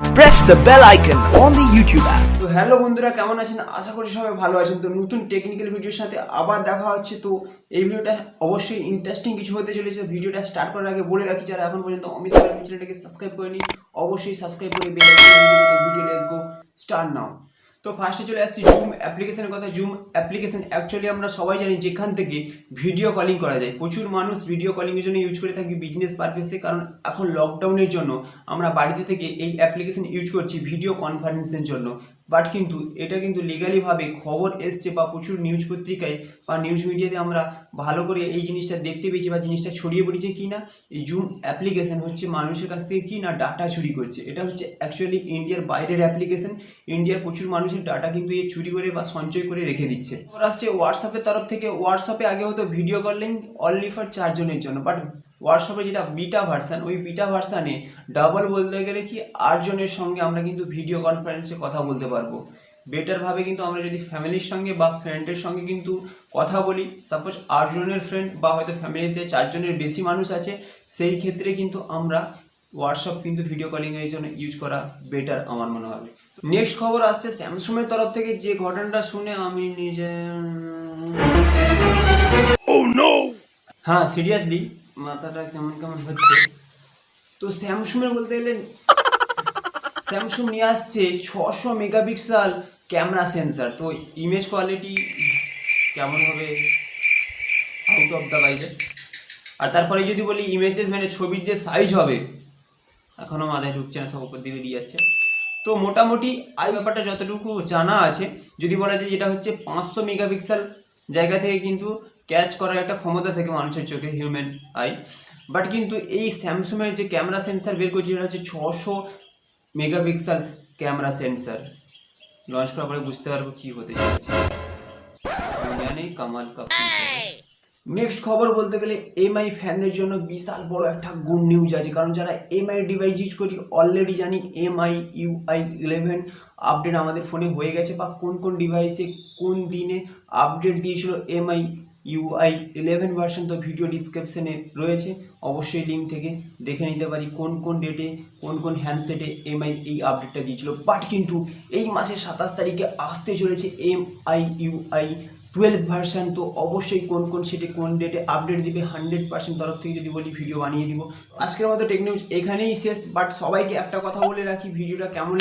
Press the bell icon on the YouTube app. তো hello বন্ধুরা, কেমন আছেন? আশা করি সবাই ভালো আছেন। তো নতুন টেকনিক্যাল ভিডিওর সাথে আবার দেখা হচ্ছে। তো এই ভিডিওটা অবশ্যই ইন্টারেস্টিং কিছু হতে চলেছে। ভিডিওটা স্টার্ট করার আগে বলে রাখি, যারা এখন পর্যন্ত অমিত চ্যানেলটাকে সাবস্ক্রাইব করেনি অবশ্যই সাবস্ক্রাইব করে bell icon video let's go start now. তো ফার্স্টে চলে আসছি জুম অ্যাপ্লিকেশনের কথা। জুম অ্যাপ্লিকেশন অ্যাকচুয়ালি আমরা সবাই জানি যেখান থেকে ভিডিও কলিং করা যায়। প্রচুর মানুষ ভিডিও কলিংয়ের জন্য ইউজ করে থাকি বিজনেস পারপাসে, কারণ এখন লকডাউনের জন্য আমরা বাড়িতে থেকে এই অ্যাপ্লিকেশন ইউজ করছি ভিডিও কনফারেন্সের জন্য। বাট কিন্তু এটা কিন্তু লিগালিভাবে খবর এসছে বা প্রচুর নিউজ পত্রিকায় বা নিউজ মিডিয়াতে আমরা ভালো করে এই জিনিসটা দেখতে পেয়েছি বা জিনিসটা ছড়িয়ে পড়েছে কি না, এই জুম অ্যাপ্লিকেশন হচ্ছে মানুষের কাছ থেকে কি না ডাটা চুরি করছে। এটা হচ্ছে অ্যাকচুয়ালি ইন্ডিয়ার বাইরের অ্যাপ্লিকেশন। ইন্ডিয়ার প্রচুর মানুষের ডাটা কিন্তু এ চুরি করে বা সঞ্চয় করে রেখে দিচ্ছে। আসছে হোয়াটসঅ্যাপের তরফ থেকে। হোয়াটসঅ্যাপে আগে হতো ভিডিও কলিং অনলি ফর 4 জনের জন্য, বাট হোয়াটসঅ্যাপে যেটা বিটা ভার্সান, ওই বিটা ভার্সানে ডাবল বলতে গেলে কি 8 জনের সঙ্গে আমরা কিন্তু ভিডিও কনফারেন্সে কথা বলতে পারবো। বেটারভাবে কিন্তু আমরা যদি ফ্যামিলির সঙ্গে বা ফ্রেন্ডের সঙ্গে কিন্তু কথা বলি, সাপোজ 8 জনের ফ্রেন্ড বা হয়তো ফ্যামিলিতে 4 জনের বেশি মানুষ আছে, সেই ক্ষেত্রে কিন্তু আমরা হোয়াটসঅ্যাপ কিন্তু ভিডিও কলিংয়ের জন্য ইউজ করা বেটার আমার মনে হবে। নেক্সট খবর আসছে স্যামসুংয়ের তরফ থেকে, যে ঘটনাটা শুনে আমি নিজে হ্যাঁ সিরিয়াসলি মাথাটা কেমন কেমন হচ্ছে। তো স্যামসুংয়ের বলতে গেলে স্যামসুং নিয়ে আসছে 600 মেগাপিক্সেল ক্যামেরা সেন্সার। তো ইমেজ কোয়ালিটি কেমন হবে আউট অফ দ্য বাইরে। আর তারপরে যদি বলি ইমেজেস মানে ছবির যে সাইজ হবে, এখনও মাথায় ঢুকছে না, সব উপর দিয়ে বেরিয়ে যাচ্ছে। তো মোটামুটি এই ব্যাপারটা যতটুকু জানা আছে, যদি বলা যায় যেটা হচ্ছে 500 মেগাপিক্সেল জায়গা থেকে কিন্তু ক্যাচ করার একটা ক্ষমতা থেকে মানুষের চোখে, হিউম্যান আই। বাট কিন্তু এই স্যামসুংয়ের যে ক্যামেরা সেন্সার বের করছে, এটা হচ্ছে 600 মেগাপিক্সেল ক্যামেরা সেন্সার। লঞ্চ করার পরে বুঝতে পারবো কি হতে চলেছে। কামাল কা। নেক্সট খবর বলতে গেলে এমআই ফ্যানদের জন্য বিশাল বড় একটা গুড নিউজ আছে, কারণ যারা এমআই ডিভাইস ইউজ করি অলরেডি জানি MIUI 11 আপডেট আমাদের ফোনে হয়ে গেছে, বা কোন কোন ডিভাইসে কোন দিনে আপডেট দিয়েছিল MIUI 11 ভার্সন। তো ভিডিও ডিসক্রিপশনে রয়েছে, অবশ্যই লিঙ্ক থেকে দেখে নিতে পারি কোন কোন ডেটে কোন কোন হ্যান্ডসেটে MI এই আপডেটটা দিয়েছিল। বাট কিন্তু এই মাসের 27 তারিখে আসতে চলেছে MIUI 12 ভার্সন। তো অবশ্যই কোন কোন সেটে কোন ডেটে আপডেট দিবে 100% তরফ থেকে যদি বলি ভিডিও বানিয়ে দিব। আজকের মতো টেক নিউজ এখানেই শেষ। বাট সবাইকে একটা কথা বলে রাখি, ভিডিওটা কেমন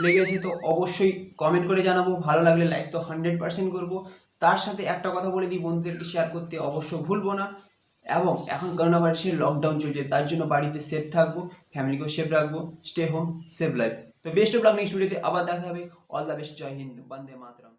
লেগেছে তো অবশ্যই কমেন্ট করে জানাবো। ভালো লাগলে লাইক তো 100% করবো। তার সাথে একটা কথা বলে দিই, বন্ধুদেরকে শেয়ার করতে অবশ্যই ভুলবো না। এবং এখন করোনা ভাইরাসের লকডাউন চলছে, তার জন্য বাড়িতে সেফ থাকবো, ফ্যামিলিকেও সেফ রাখবো। Stay home, save life. তো বেস্ট অফ লাক, নেক্সট ভিডিওতে আবার দেখা হবে। অল দ্য বেস্ট, জয় হিন্দ, বন্দে মাতরম।